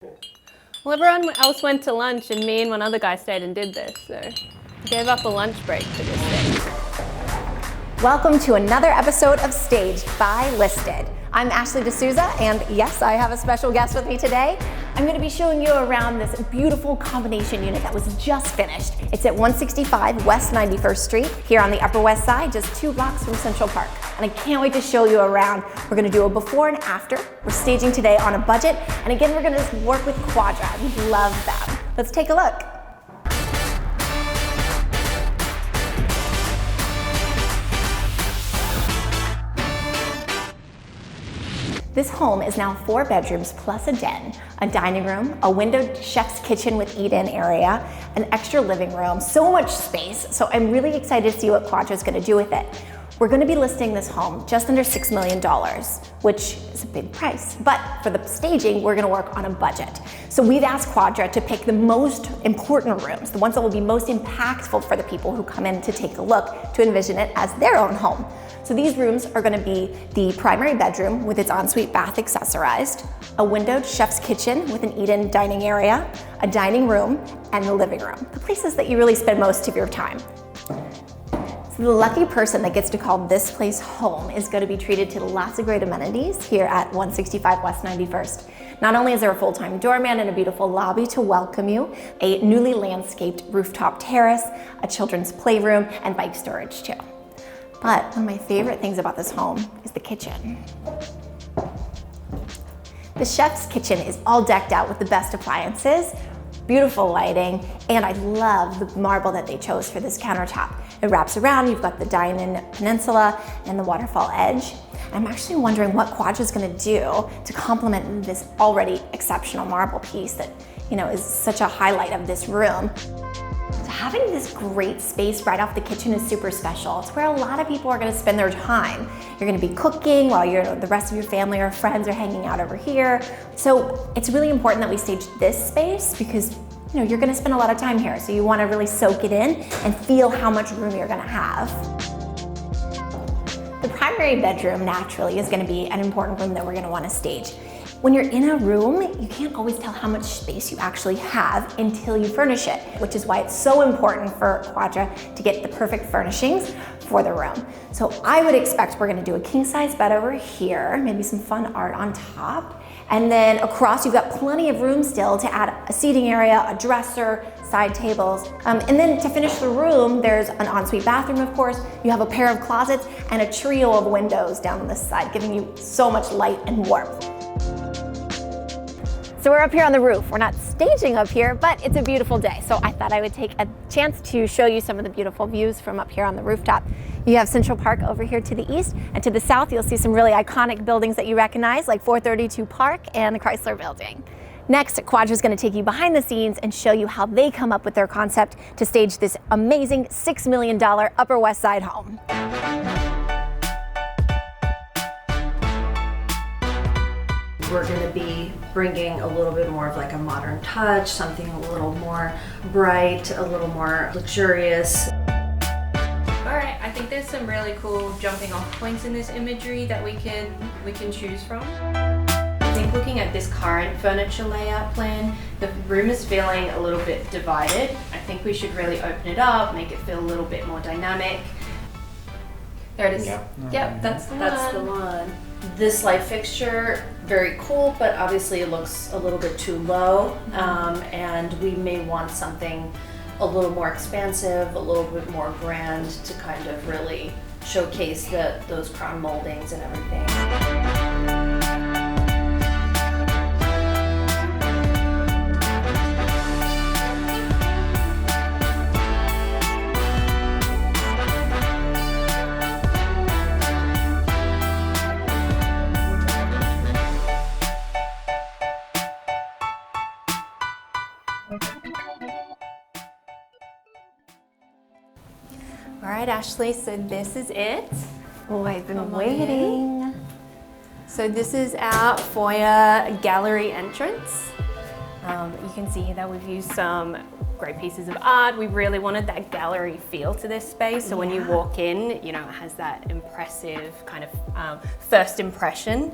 Well, everyone else went to lunch and me and one other guy stayed and did this, so I gave up a lunch break for this thing. Welcome to another episode of Staged by Listed. I'm Ashlei Souza, and yes, I have a special guest with me today. I'm going to be showing you around this beautiful combination unit that was just finished. It's at 165 West 91st Street here on the Upper West Side, just 2 blocks from Central Park. And I can't wait to show you around. We're going to do a before and after. We're staging today on a budget, and again, we're going to work with Quadra. We love them. Let's take a look. This home is now 4 bedrooms plus a den, a dining room, a windowed chef's kitchen with eat-in area, an extra living room, so much space. So I'm really excited to see what Quadra is going to do with it. We're going to be listing this home just under $6 million, which is a big price. But for the staging, we're going to work on a budget. So we've asked Quadra to pick the most important rooms, the ones that will be most impactful for the people who come in to take a look, to envision it as their own home. So these rooms are going to be the primary bedroom with its ensuite bath accessorized, a windowed chef's kitchen with an eat-in dining area, a dining room, and the living room, the places that you really spend most of your time. So the lucky person that gets to call this place home is going to be treated to lots of great amenities here at 165 West 91st. Not only is there a full-time doorman and a beautiful lobby to welcome you, a newly landscaped rooftop terrace, a children's playroom, and bike storage too. But one of my favorite things about this home is the kitchen. The chef's kitchen is all decked out with the best appliances, beautiful lighting, and I love the marble that they chose for this countertop. It wraps around, you've got the dine-in peninsula and the waterfall edge. I'm actually wondering what Quadra is going to do to complement this already exceptional marble piece that, is such a highlight of this room. Having this great space right off the kitchen is super special. It's where a lot of people are going to spend their time. You're going to be cooking while the rest of your family or friends are hanging out over here. So it's really important that we stage this space because you're going to spend a lot of time here. So you want to really soak it in and feel how much room you're going to have. The primary bedroom naturally is going to be an important room that we're going to want to stage. When you're in a room, you can't always tell how much space you actually have until you furnish it, which is why it's so important for Quadra to get the perfect furnishings for the room. So I would expect we're gonna do a king-size bed over here, maybe some fun art on top, and then across you've got plenty of room still to add a seating area, a dresser, side tables. And then to finish the room, there's an ensuite bathroom, of course. You have a pair of closets and a trio of windows down on this side, giving you so much light and warmth. So we're up here on the roof. We're not staging up here, but it's a beautiful day. So I thought I would take a chance to show you some of the beautiful views from up here on the rooftop. You have Central Park over here to the east, and to the south you'll see some really iconic buildings that you recognize, like 432 Park and the Chrysler Building. Next, Quadra is going to take you behind the scenes and show you how they come up with their concept to stage this amazing $6 million Upper West Side home. We're going to be bringing a little bit more of like a modern touch, something a little more bright, a little more luxurious. Alright, I think there's some really cool jumping off points in this imagery that we can choose from. I think looking at this current furniture layout plan, the room is feeling a little bit divided. I think we should really open it up, make it feel a little bit more dynamic. There it is. Yep, that's the one. This light fixture, very cool, but obviously it looks a little bit too low, and we may want something a little more expansive, a little bit more grand to kind of really showcase those crown moldings and everything. All right, Ashley, so this is it. Oh, I've been waiting. So this is our foyer gallery entrance. You can see that we've used some great pieces of art. We really wanted that gallery feel to this space. So when you walk in, you know, it has that impressive kind of first impression.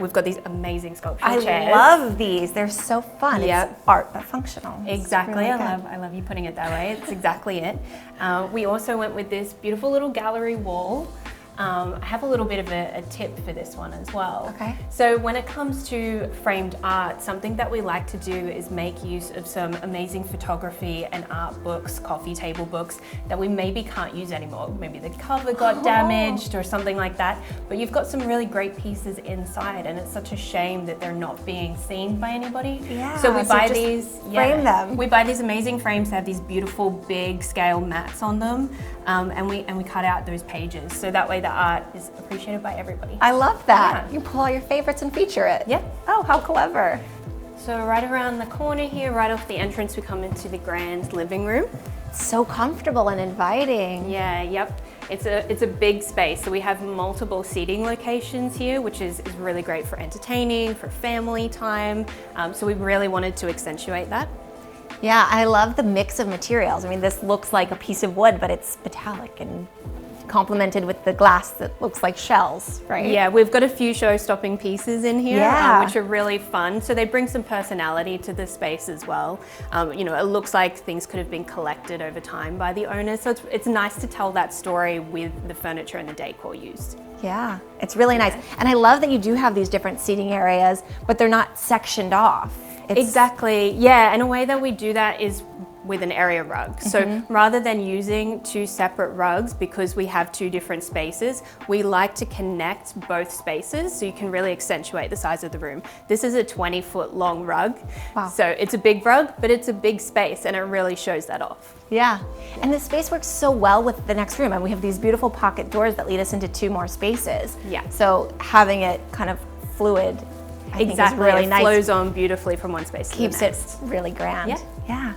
We've got these amazing sculptural chairs. I love these. They're so fun. Yep. It's art but functional. Exactly. Really I love you putting it that way. It's exactly it. We also went with this beautiful little gallery wall. I have a little bit of a tip for this one as well. Okay. So when it comes to framed art, something that we like to do is make use of some amazing photography and art books, coffee table books that we maybe can't use anymore. Maybe the cover got damaged or something like that, but you've got some really great pieces inside, and it's such a shame that they're not being seen by anybody. Yeah, So we so buy just these, frame them. We buy these amazing frames that have these beautiful big scale mats on them, and we cut out those pages so that way the art is appreciated by everybody. I love that. Yeah. You pull all your favorites and feature it. Yeah. Oh, how clever. So right around the corner here, right off the entrance, we come into the grand living room. So comfortable and inviting. Yeah, yep. It's a big space. So we have multiple seating locations here, which is really great for entertaining, for family time. So we really wanted to accentuate that. Yeah, I love the mix of materials. I mean, this looks like a piece of wood, but it's metallic and complemented with the glass that looks like shells, right? Yeah, we've got a few show-stopping pieces in here, Yeah. which are really fun. So they bring some personality to the space as well. You know, it looks like things could have been collected over time by the owner. So it's nice to tell that story with the furniture and the decor used. Yeah, it's really nice. And I love that you do have these different seating areas, but they're not sectioned off. Exactly, yeah, and a way that we do that is with an area rug. So rather than using two separate rugs, because we have two different spaces, we like to connect both spaces so you can really accentuate the size of the room. This is a 20-foot long rug. Wow. So it's a big rug, but it's a big space, and it really shows that off. Yeah, and the space works so well with the next room, and we have these beautiful pocket doors that lead us into two more spaces. Yeah. So having it kind of fluid, I think is really it nice. flows on beautifully from one space to the Keeps next. it really grand. Yeah. Yeah.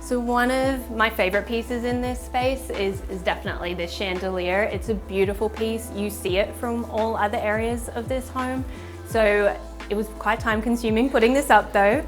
So one of my favorite pieces in this space is definitely this chandelier. It's a beautiful piece. You see it from all other areas of this home. So it was quite time consuming putting this up though.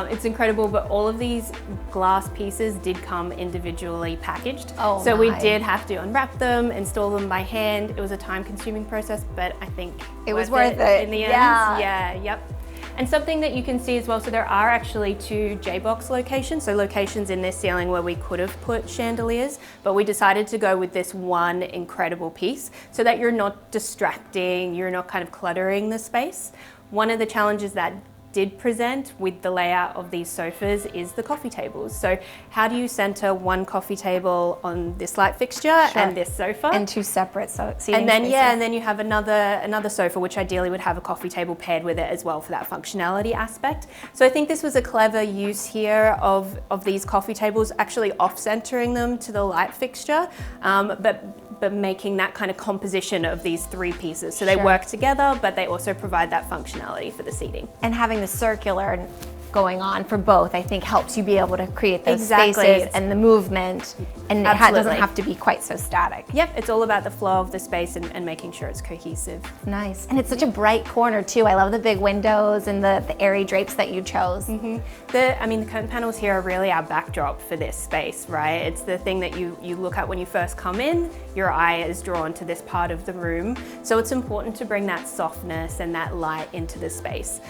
It's incredible, but all of these glass pieces did come individually packaged. Oh so we my. did have to unwrap them, install them by hand. It was a time consuming process, but I think It was worth it. in the end. Yeah. Yeah, yep. And something that you can see as well, so there are actually two J-box locations, so locations in this ceiling where we could have put chandeliers, but we decided to go with this one incredible piece so that you're not distracting, you're not kind of cluttering the space. One of the challenges that did present with the layout of these sofas is the coffee tables. So how do you center one coffee table on this light fixture and this sofa? And two separate seating And then, spaces. yeah, and then you have another sofa, which ideally would have a coffee table paired with it as well for that functionality aspect. So I think this was a clever use here of these coffee tables, actually off-centering them to the light fixture, but making that kind of composition of these three pieces. So they work together, but they also provide that functionality for the seating. And having the circular going on for both, I think helps you be able to create those Exactly. spaces and the movement, and it doesn't Absolutely. have to be quite so static. Yep, it's all about the flow of the space and making sure it's cohesive. Nice. And it's such a bright corner too. I love the big windows and the airy drapes that you chose. The curtain panels here are really our backdrop for this space, right? It's the thing that you look at when you first come in, your eye is drawn to this part of the room. So it's important to bring that softness and that light into the space.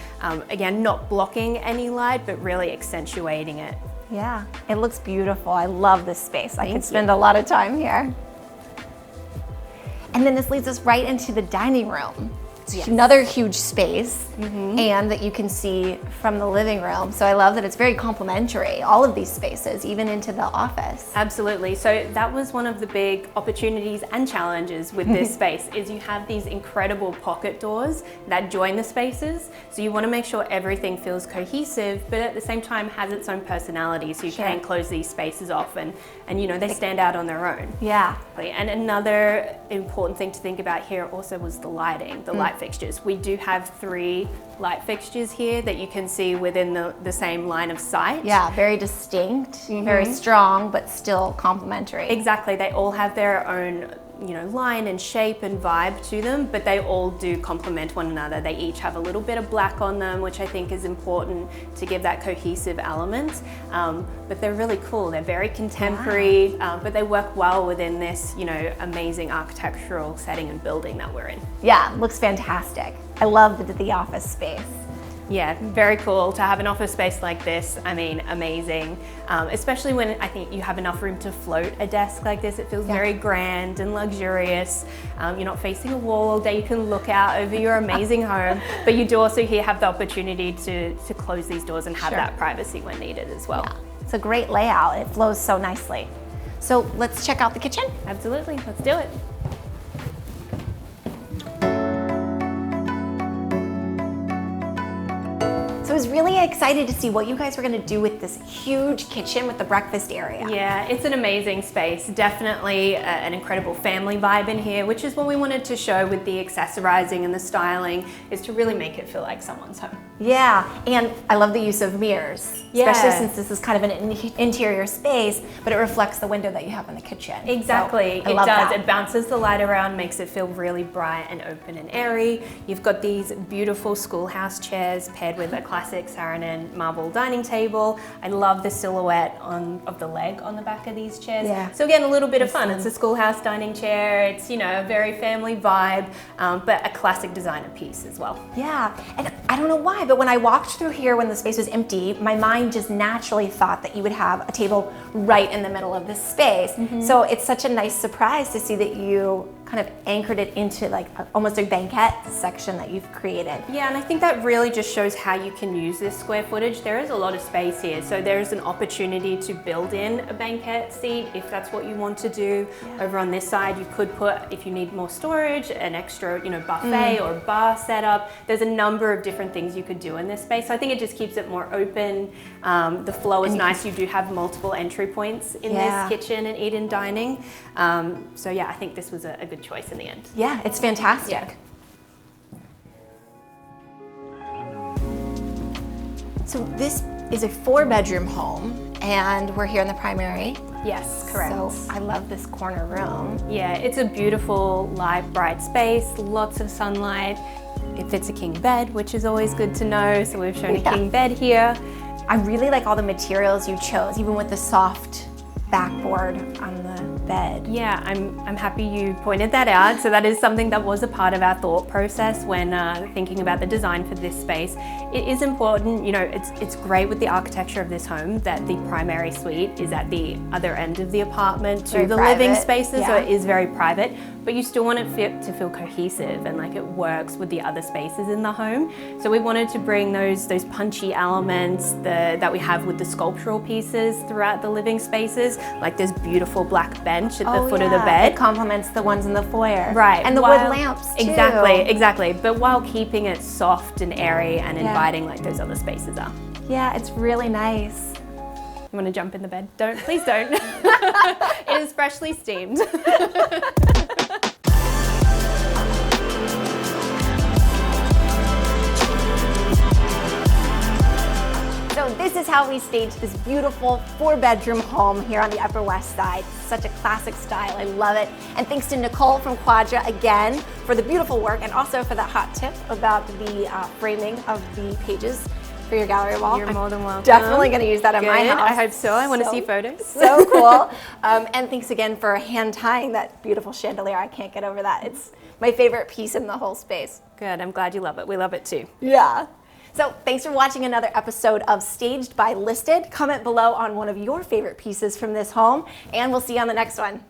Again, not blocking any light, but really accentuating it. Yeah, it looks beautiful. I love this space. I could spend a lot of time here. And then this leads us right into the dining room. It's another huge space, and that you can see from the living room. So I love that it's very complementary, all of these spaces, even into the office. Absolutely. So that was one of the big opportunities and challenges with this space is you have these incredible pocket doors that join the spaces. So you want to make sure everything feels cohesive, but at the same time has its own personality. So you can close these spaces off and you know, they stand out on their own. Yeah. And another important thing to think about here also was the lighting, the light fixtures. We do have 3 light fixtures here that you can see within the same line of sight. Yeah, very distinct, very strong, but still complementary. Exactly, they all have their own line and shape and vibe to them, but they all do complement one another. They each have a little bit of black on them, which I think is important to give that cohesive element. But they're really cool. They're very contemporary, but they work well within this, amazing architectural setting and building that we're in. Yeah, looks fantastic. I love the office space. Yeah, very cool to have an office space like this. I mean, amazing. Especially when I think you have enough room to float a desk like this. It feels very grand and luxurious. You're not facing a wall all day. You can look out over your amazing home, but you do also here have the opportunity to close these doors and have that privacy when needed as well. Yeah. It's a great layout. It flows so nicely. So let's check out the kitchen. Absolutely, let's do it. So I was really excited to see what you guys were going to do with this huge kitchen with the breakfast area. Yeah, it's an amazing space. Definitely an incredible family vibe in here, which is what we wanted to show with the accessorizing and the styling, is to really make it feel like someone's home. Yeah, and I love the use of mirrors, especially since this is kind of an interior space, but it reflects the window that you have in the kitchen. Exactly, So it does. It bounces the light around, makes it feel really bright and open and airy. You've got these beautiful schoolhouse chairs paired with a classic SERHANT marble dining table. I love the silhouette of the leg on the back of these chairs. Yeah. So again, a little bit of fun. It's a schoolhouse dining chair. It's, a very family vibe, but a classic designer piece as well. Yeah, and I don't know why, but when I walked through here when the space was empty, my mind just naturally thought that you would have a table right in the middle of this space. So it's such a nice surprise to see that you kind of anchored it into like almost a banquette section that you've created. Yeah, and I think that really just shows how you can use this square footage. There is a lot of space here, so there's an opportunity to build in a banquette seat if that's what you want to do. Over on this side, you could put, if you need more storage, an extra, buffet or bar setup. There's a number of different things you could do in this space. So I think it just keeps it more open. The flow is nice. You do have multiple entry points in this kitchen and eat-in dining. So yeah, I think this was a good choice in the end. Yeah, it's fantastic. Yeah. So this is a 4-bedroom home, and we're here in the primary. Yes, correct. So I love this corner room. Yeah, it's a beautiful, light, bright space, lots of sunlight. It fits a king bed, which is always good to know. So we've shown a king bed here. I really like all the materials you chose, even with the soft backboard on the bed. Yeah, I'm happy you pointed that out. So that is something that was a part of our thought process when thinking about the design for this space. It is important, it's great with the architecture of this home that the primary suite is at the other end of the apartment to the living spaces, so it is very private, but you still want it to feel cohesive and like it works with the other spaces in the home. So we wanted to bring those punchy elements that we have with the sculptural pieces throughout the living spaces, like this beautiful black bench at the foot of the bed. It complements the ones in the foyer. Right. And the wood lamps too. Exactly. But while keeping it soft and airy and inviting like those other spaces are. Yeah, it's really nice. You want to jump in the bed? Please don't. It is freshly steamed. So this is how we staged this beautiful 4-bedroom home here on the Upper West Side. Such a classic style, I love it. And thanks to Nicole from Quadra again for the beautiful work and also for that hot tip about the framing of the pages for your gallery wall. You're more than welcome. Definitely going to use that in my house. I hope so. I want to see photos. So cool. And thanks again for hand tying that beautiful chandelier. I can't get over that. It's my favorite piece in the whole space. Good. I'm glad you love it. We love it too. Yeah. So thanks for watching another episode of Staged by Listed. Comment below on one of your favorite pieces from this home, and we'll see you on the next one.